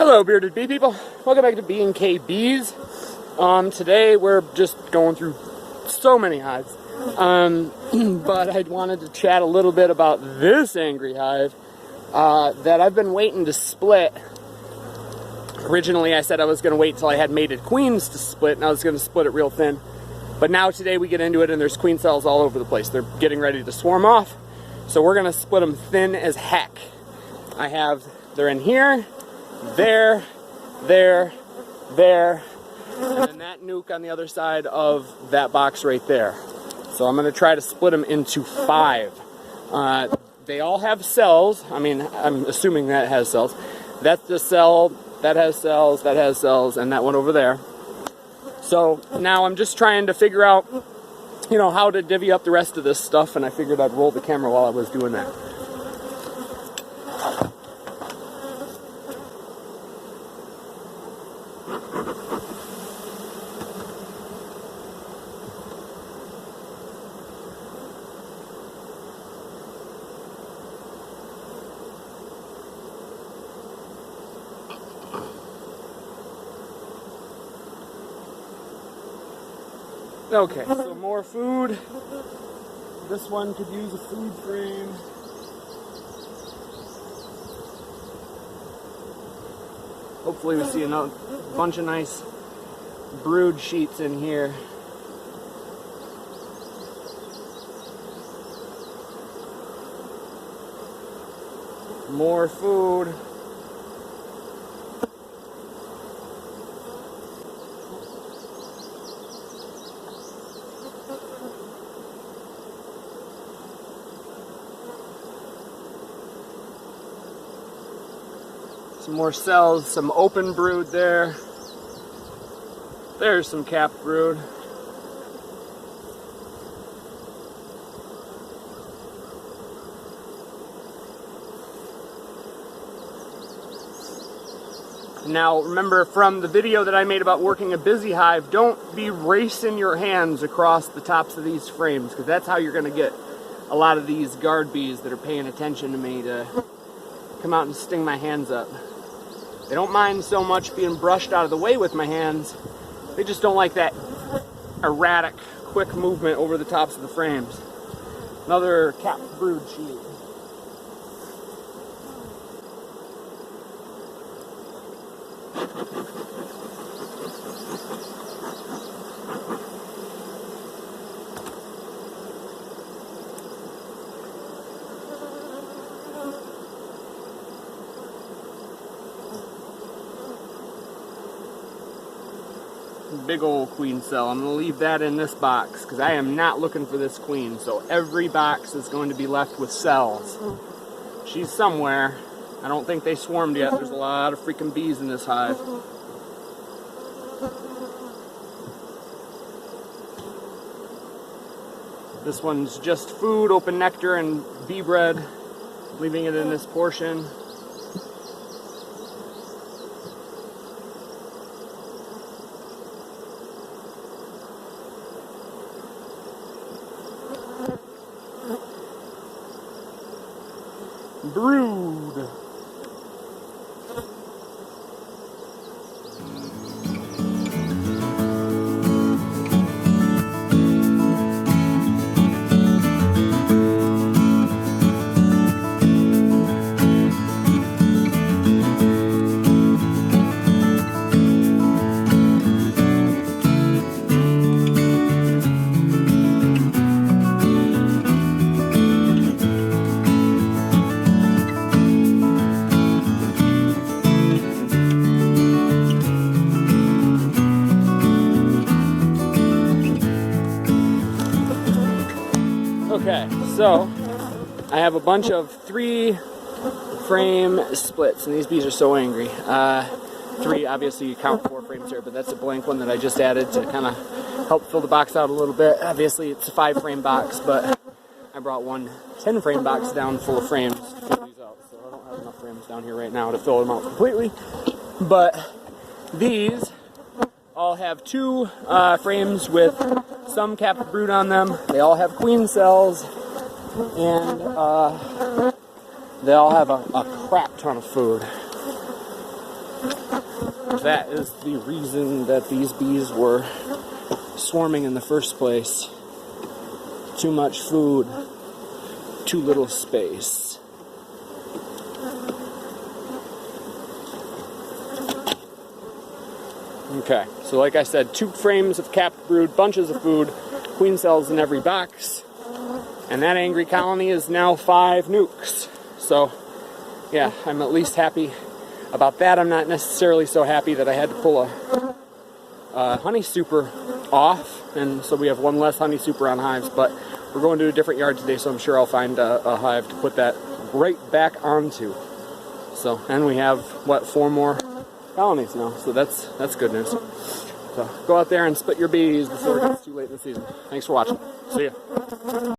Hello, bearded bee people. Welcome back to bkbees. Today we're just going through so many hives. But I wanted to chat a little bit about this angry hive that I've been waiting to split. Originally I said I was going to wait until I had mated queens to split, and I was going to split it real thin. But now today we get into it and there's queen cells all over the place. They're getting ready to swarm off. So we're going to split them thin as heck. They're in here, there, and then that nuke on the other side of that box right there. So I'm going to try to split them into 5. They all have cells. I mean, I'm assuming that has cells. That's the cell, that has cells, and that one over there. So now I'm just trying to figure out, how to divvy up the rest of this stuff, and I figured I'd roll the camera while I was doing that. Okay, so more food. This one could use a food frame. Hopefully we see a bunch of nice brood sheets in here. More food. Some more cells, some open brood there. There's some capped brood. Now remember from the video that I made about working a busy hive, don't be racing your hands across the tops of these frames, because that's how you're going to get a lot of these guard bees that are paying attention to me to come out and sting my hands up. They don't mind so much being brushed out of the way with my hands. They just don't like that erratic, quick movement over the tops of the frames. Another capped brood sheet. Big old queen cell. I'm going to leave that in this box because I am not looking for this queen. So every box is going to be left with cells. She's somewhere. I don't think they swarmed yet. There's a lot of freaking bees in this hive. This one's just food, open nectar, and bee bread. Leaving it in this portion. Brood. Okay, so I have a bunch of 3-frame splits, and these bees are so angry. 3, obviously you count 4 frames here, but that's a blank one that I just added to kind of help fill the box out a little bit. Obviously it's a 5-frame box, but I brought one 10-frame box down full of frames to fill these out, so I don't have enough frames down here right now to fill them out completely. But these all have 2 frames with some capped brood on them. They all have queen cells, and they all have a crap ton of food. that is the reason that these bees were swarming in the first place. Too much food, too little space. Okay, so like I said, 2 frames of capped brood, bunches of food, queen cells in every box, and that angry colony is now 5 Nucs. So, yeah, I'm at least happy about that. I'm not necessarily so happy that I had to pull a honey super off, and so we have 1 less honey super on hives, but we're going to a different yard today, so I'm sure I'll find a hive to put that right back onto. So, and we have, what, 4 more colonies now, so that's good news. So go out there and split your bees before it gets too late in the season. Thanks for watching. See ya.